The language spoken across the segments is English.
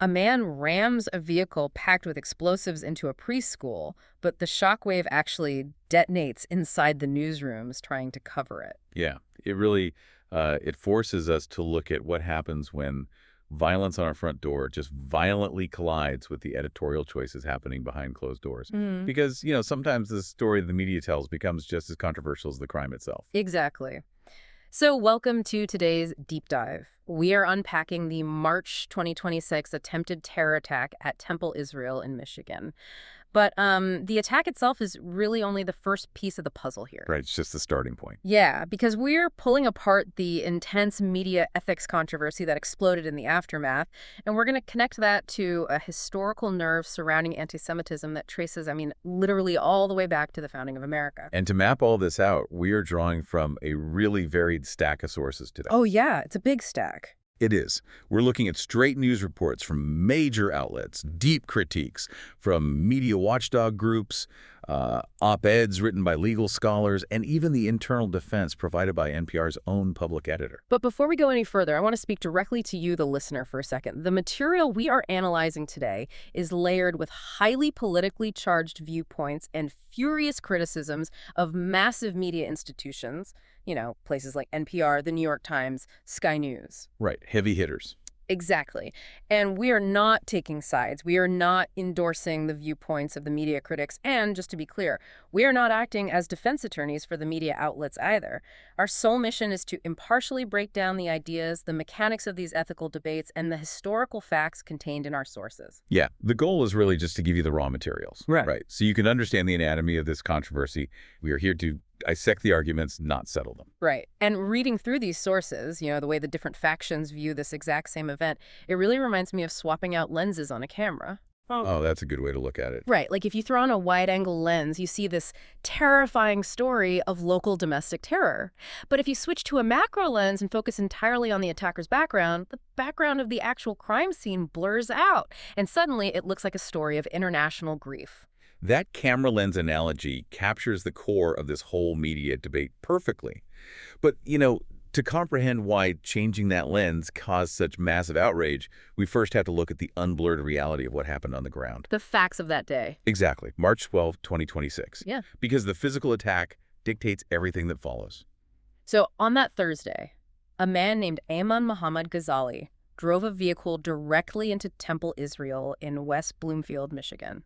A man rams a vehicle packed with explosives into a preschool, but the shockwave actually detonates inside the newsrooms trying to cover it. Yeah, it really it forces us to look at what happens when violence on our front door just violently collides with the editorial choices happening behind closed doors. Mm. Because, sometimes the story the media tells becomes just as controversial as the crime itself. Exactly. So welcome to today's deep dive. We are unpacking the March 2026 attempted terror attack at Temple, Israel in Michigan. But the attack itself is really only the first piece of the puzzle here. Right, it's just the starting point. Yeah, because we're pulling apart the intense media ethics controversy that exploded in the aftermath, and we're going to connect that to a historical nerve surrounding anti-Semitism that traces, literally all the way back to the founding of America. And to map all this out, we are drawing from a really varied stack of sources today. Oh yeah, it's a big stack. It is. We're looking at straight news reports from major outlets, deep critiques from media watchdog groups, op-eds written by legal scholars, and even the internal defense provided by NPR's own public editor. But before we go any further, I want to speak directly to you, the listener, for a second. The material we are analyzing today is layered with highly politically charged viewpoints and furious criticisms of massive media institutions, places like NPR, the New York Times, Sky News. Right, heavy hitters. Exactly. And we are not taking sides. We are not endorsing the viewpoints of the media critics. And just to be clear, we are not acting as defense attorneys for the media outlets either. Our sole mission is to impartially break down the ideas, the mechanics of these ethical debates, and the historical facts contained in our sources. Yeah, the goal is really just to give you the raw materials. Right. So you can understand the anatomy of this controversy. We are here to dissect the arguments, not settle them. Right. And reading through these sources, the way the different factions view this exact same event, it really reminds me of swapping out lenses on a camera. Oh, that's a good way to look at it. Right. Like if you throw on a wide-angle lens, you see this terrifying story of local domestic terror. But if you switch to a macro lens and focus entirely on the attacker's background, the background of the actual crime scene blurs out. And suddenly it looks like a story of international grief. That camera lens analogy captures the core of this whole media debate perfectly. But, to comprehend why changing that lens caused such massive outrage, we first have to look at the unblurred reality of what happened on the ground. The facts of that day. Exactly. March 12, 2026. Yeah. Because the physical attack dictates everything that follows. So on that Thursday, a man named Ayman Mohamad Ghazali drove a vehicle directly into Temple, Israel in West Bloomfield, Michigan.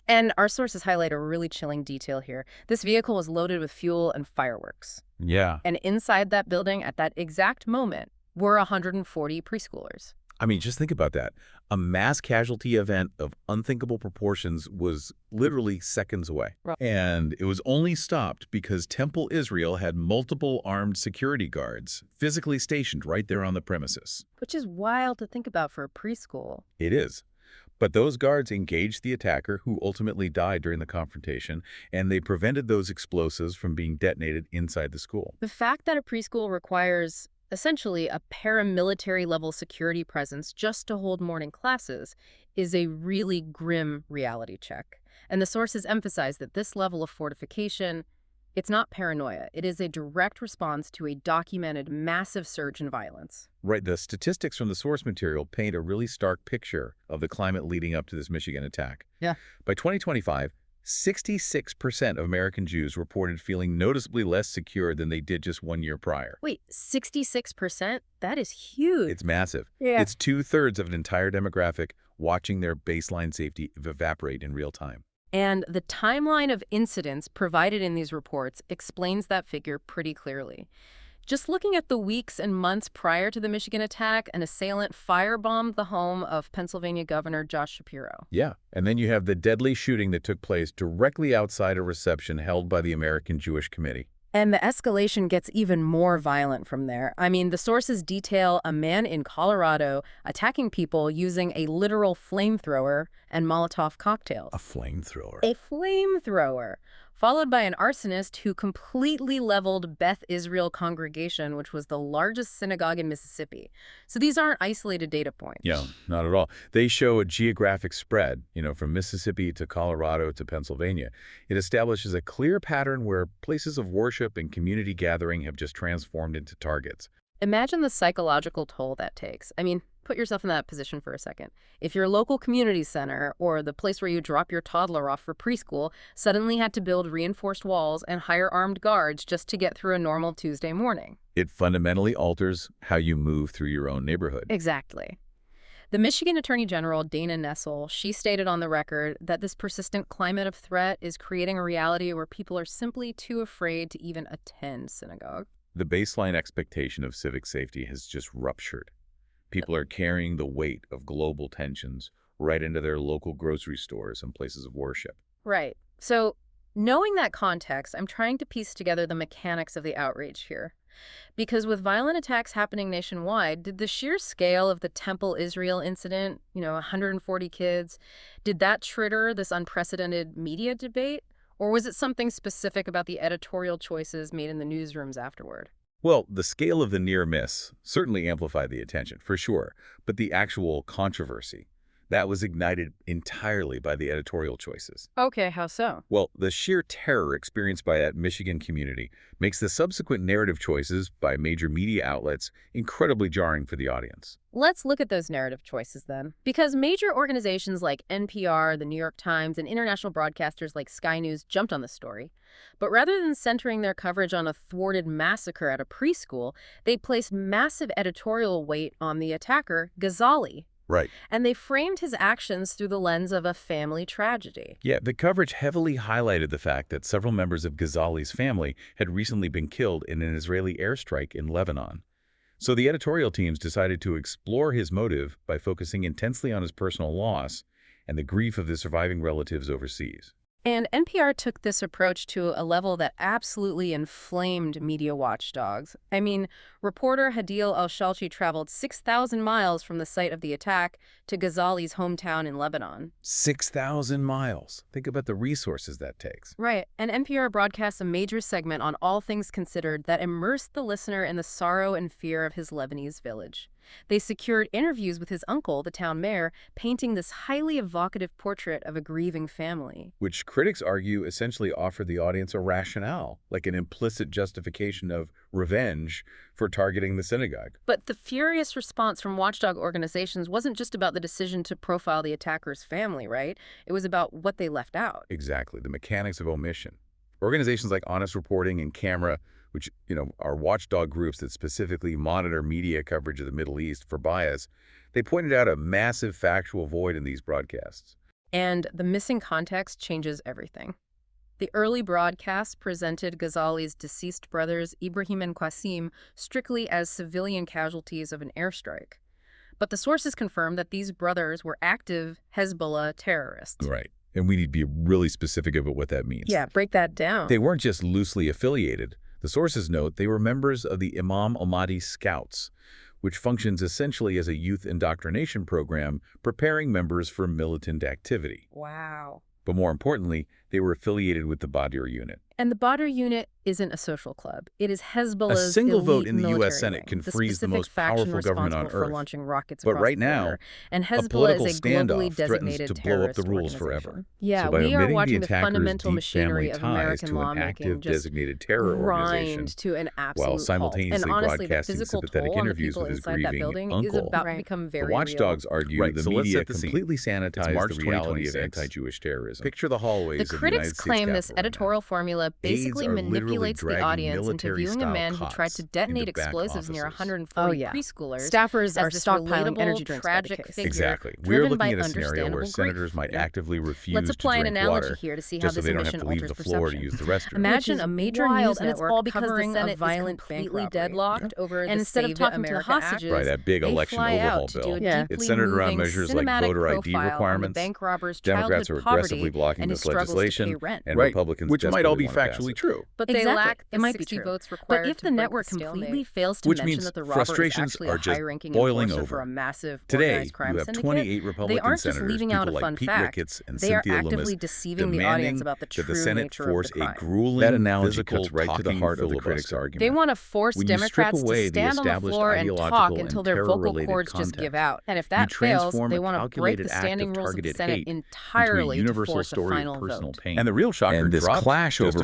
And our sources highlight a really chilling detail here. This vehicle was loaded with fuel and fireworks. Yeah. And inside that building at that exact moment were 140 preschoolers. Just think about that. A mass casualty event of unthinkable proportions was literally seconds away. Right. And it was only stopped because Temple, Israel had multiple armed security guards physically stationed right there on the premises. Which is wild to think about for a preschool. It is. But those guards engaged the attacker, who ultimately died during the confrontation, and they prevented those explosives from being detonated inside the school. The fact that a preschool requires essentially a paramilitary-level security presence just to hold morning classes is a really grim reality check. And the sources emphasize that this level of fortification, it's not paranoia. It is a direct response to a documented massive surge in violence. Right. The statistics from the source material paint a really stark picture of the climate leading up to this Michigan attack. Yeah. By 2025, 66% of American Jews reported feeling noticeably less secure than they did just 1 year prior. Wait, 66%? That is huge. It's massive. Yeah. It's 2/3 of an entire demographic watching their baseline safety evaporate in real time. And the timeline of incidents provided in these reports explains that figure pretty clearly. Just looking at the weeks and months prior to the Michigan attack, an assailant firebombed the home of Pennsylvania Governor Josh Shapiro. Yeah, and then you have the deadly shooting that took place directly outside a reception held by the American Jewish Committee. And the escalation gets even more violent from there. The sources detail a man in Colorado attacking people using a literal flamethrower and Molotov cocktails. A flamethrower. A flamethrower. Followed by an arsonist who completely leveled Beth Israel Congregation, which was the largest synagogue in Mississippi. So these aren't isolated data points. Yeah, not at all. They show a geographic spread, from Mississippi to Colorado to Pennsylvania. It establishes a clear pattern where places of worship and community gathering have just transformed into targets. Imagine the psychological toll that takes. Put yourself in that position for a second. If your local community center or the place where you drop your toddler off for preschool suddenly had to build reinforced walls and hire armed guards just to get through a normal Tuesday morning. It fundamentally alters how you move through your own neighborhood. Exactly. The Michigan Attorney General, Dana Nessel, she stated on the record that this persistent climate of threat is creating a reality where people are simply too afraid to even attend synagogue. The baseline expectation of civic safety has just ruptured. People are carrying the weight of global tensions right into their local grocery stores and places of worship. Right. So, knowing that context, I'm trying to piece together the mechanics of the outrage here. Because with violent attacks happening nationwide, did the sheer scale of the Temple Israel incident, 140 kids, did that trigger this unprecedented media debate? Or was it something specific about the editorial choices made in the newsrooms afterward? Well, the scale of the near miss certainly amplified the attention, for sure, but the actual controversy, that was ignited entirely by the editorial choices. Okay, how so? Well, the sheer terror experienced by that Michigan community makes the subsequent narrative choices by major media outlets incredibly jarring for the audience. Let's look at those narrative choices then. Because major organizations like NPR, the New York Times, and international broadcasters like Sky News jumped on the story. But rather than centering their coverage on a thwarted massacre at a preschool, they placed massive editorial weight on the attacker, Ghazali. Right. And they framed his actions through the lens of a family tragedy. Yeah, the coverage heavily highlighted the fact that several members of Ghazali's family had recently been killed in an Israeli airstrike in Lebanon. So the editorial teams decided to explore his motive by focusing intensely on his personal loss and the grief of the surviving relatives overseas. And NPR took this approach to a level that absolutely inflamed media watchdogs. I mean, reporter Hadil al-Shalchi traveled 6,000 miles from the site of the attack to Ghazali's hometown in Lebanon. 6,000 miles. Think about the resources that takes. Right, and NPR broadcasts a major segment on All Things Considered that immersed the listener in the sorrow and fear of his Lebanese village. They secured interviews with his uncle, the town mayor, painting this highly evocative portrait of a grieving family. Which critics argue essentially offered the audience a rationale, like an implicit justification of revenge for targeting the synagogue. But the furious response from watchdog organizations wasn't just about the decision to profile the attacker's family, right? It was about what they left out. Exactly, the mechanics of omission. Organizations like Honest Reporting and Camera, which, are watchdog groups that specifically monitor media coverage of the Middle East for bias, they pointed out a massive factual void in these broadcasts. And the missing context changes everything. The early broadcasts presented Ghazali's deceased brothers, Ibrahim and Qasim, strictly as civilian casualties of an airstrike. But the sources confirmed that these brothers were active Hezbollah terrorists. Right. And we need to be really specific about what that means. Yeah, break that down. They weren't just loosely affiliated. The sources note they were members of the Imam Ahmadi Scouts, which functions essentially as a youth indoctrination program preparing members for militant activity. Wow. But more importantly, they were affiliated with the Badr unit. And the Badr unit isn't a social club. It is Hezbollah's A single vote in the military U.S. Senate wing, can the freeze the specific most faction powerful government on responsible for earth. launching rockets But across right the now, border. And a Hezbollah political is a globally standoff threatens designated to blow up the terrorist rules organization. forever. Yeah, So by we are omitting watching the attacker's fundamental deep machinery family of ties American to an lawmaking active just designated terror organization, grind to an absolute while halt. simultaneously And honestly, the broadcasting physical sympathetic toll on the interviews people with his inside that grieving building is uncle. about to become very The watchdogs argue real. the so let's media set the scene. completely It's sanitized March the reality of 2026. anti-Jewish terrorism. Picture the hallways The of the critics United States claim this Capitol right now. editorial formula basically Aides are literally manipulates the dragging audience into viewing a military-style man who tried cots to detonate into back explosives near offices. 140 preschoolers Staffers are as this stockpiling relatable, energy drinks by the tragic case. figure Exactly. We're driven looking by at a scenario where understandable senators grief. might actively refuse Let's apply to an drink analogy water here to see how just so this they don't have omission to leave alters the floor to perception. use the restroom. Imagine Which is a major wild, news and it's network all because the covering Senate a is violent completely completely deadlocked deadlocked over and the instead of Save talking to the America hostages, Act, Right, that big they election fly overhaul out to bill. do a Yeah. deeply It's centered around moving measures like cinematic voter ID profile on the requirements. bank robber's Democrats are childhood aggressively poverty blocking and this his struggles to legislation, pay rent. and Right, Republicans which might all be desperately wanna pass factually it. true. But Exactly. they lack the It might be 60 true. votes But required if to the break network stalemate. completely fails to Which mention means that the robber is frustrations actually are a just high-ranking boiling enforcer over. for a massive Today, organized crime you have syndicate, 28 they Republican aren't just senators, leaving out people a fun like Pete fact. Ricketts and They are Cynthia actively Loomis, deceiving the demanding audience about the true that the Senate nature force of the a crime. grueling That analogy physical cuts right to the talking heart of the critics' filibuster. argument. They want to force When you strip Democrats away to the stand on the established floor and ideological talk and until their vocal terror-related cords just give context, out. And if you that fails, transform they a want to break the calculated act standing of rules of the targeted Senate hate entirely into a to universal force a story final of personal vote. pain. And the real shocker And this dropped clash just over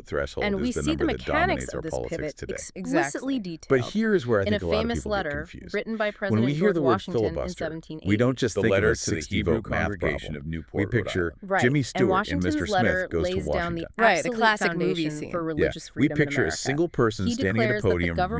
vote threshold And we is the see the number that mechanics dominates of our this politics pivot today. explicitly detailed. But here is where I in a think a lot of famous people get letter confused. written by When President we hear George the word Washington in filibuster, 1780. we don't just The think of letter a to the 60 Hebrew vote math congregation problem. of Newport, We Rhode picture Island. Jimmy And Stewart and Washington's Mr. letter Smith goes to lays down the Washington. Right, the absolute classic movie foundation scene. for religious We freedom in picture a America. single person He standing at a declares that the podium government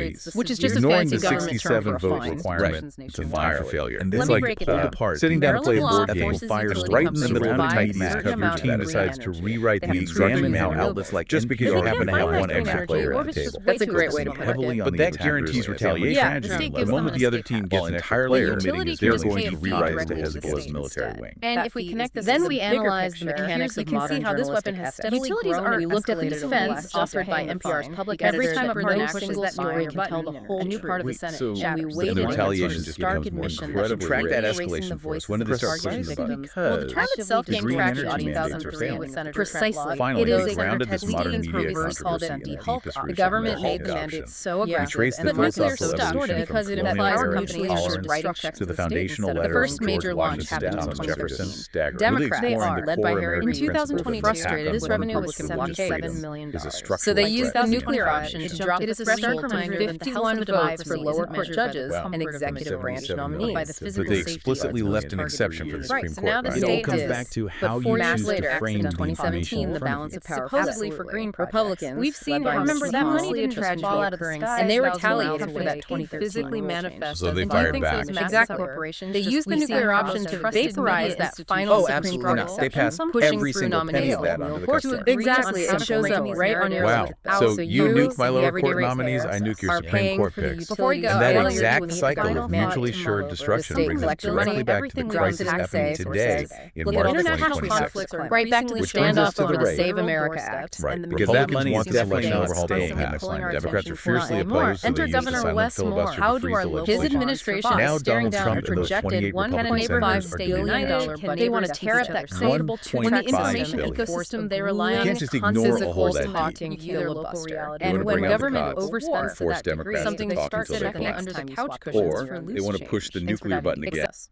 priorities, which is just a ignoring fancy the government term 67 for a vote fine. requirement to fire failure. And Let this me like break it pulled down. apart. Sitting down to play a Maryland law board game, forces fires utility right in the companies middle of to a buy tight a mass certain amount casualty of green decides to energy. rewrite They the have examining to how remove outlets like just because NPR you happen to have one extra player Or at if the it's table. just That's a way great too way to expensive. put it. Heavily on But the that attackers guarantees as retaliation. Yeah, the tragedy. state The gives moment them the an other escape team hatch. gets While an an extra utility player, can they're just going pay to a fee rewrite directly to to the Hezbollah's state military instead. wing. And That if we fee connect is this then to we the bigger analyze the picture, mechanics you of can see modern how this weapon journalistic has ethics. steadily Utilities grown are and looked at the escalated over the defense last offered by decade. NPR's public Every editor time a that party pushes pushes that that story story can tell the whole a new truth. part of the Wait, Senate so shatters. the Waited retaliation until just stark becomes more admission incredibly that real. track that Erasing the escalation for us. When did they start Precisely fighting about it? because Well, the term actively itself gained gained green traction energy in mandates are 2003 failing. with Senator Precisely. Finally, It they is a grounded this modern leading media purpose called controversy a in the de-Hulk deepest op. The roots of government the made the Hulk mandate option. so aggressive Trace the and the nuclear philosophical distorted evolution because from it colonial implies era mutually tolerance assured right checks to the foundational instead of letter the first George major launch Washington happened in Thomas 2013. Jefferson, staggering. Democrats, Really they exploring are, the led core by Harry American Reid, principles of were attack frustrated. on This one revenue was Republican blocked religious freedom $7 million. is a So structural they threat used to the the nuclear entire option to nation. drop It the is a threshold stark to reminder that the 51 House of votes for Democracy lower isn't court measured by the judges Wow. and comfort of the executive branch $77 nominees. million. By the But physical they safety explicitly of left an targeted exception for the units. Supreme Right, so Court. now the Right? It all state comes has back to but how 4 you years choose later, to frame in the information 2017, in the front of balance you. of power supposedly fell. for green Republicans, We've seen led by remember Mrs. that Hall, money didn't just fall out of the sky. and they Thousands of retaliated miles for away. that It 2013 physically rule manifested. So they And fired you think back. those mass Exactly. corporations They just used the we see nuclear across option the to trusted vaporize media that institutions final Oh, supreme absolutely not. They exception. passed pushing every through single penny of nominations. that onto the Courts customers. exactly. It shows up right on your Wow. list. So you nuked my the lower everyday court nominees, ratepayers I nuke your are Supreme paying Court for the picks. Before you go, And that I want you to exact do a cycle final of mutually thought to assured mull over destruction the brings us state directly collecting back to everything the we crisis don't happening say today in Look, March international 2026. conflicts are right back to the Which brings us standoff to the over the race. Save America Act. Right, and the because that Republicans money want is this definitely election not overhaul to staying go in. past. Democrats are fiercely And more. opposed to Enter the use of the Governor silent Wes filibuster Moore. to How freeze do our the local His legislation. administration Now is staring Donald down Trump a and those projected 28 Republican $1.5 senators are billion debating they want to tear up that credible when the information ecosystem they rely on can't just ignore a hole that talking deep. filibuster. They wanna And when bring out the government cops overspends and to force that degree, Democrats to something they talk start until they checking collapse. under the couch cushions Or for they loose want to change. push the Thanks for nuclear having button me. again. Success.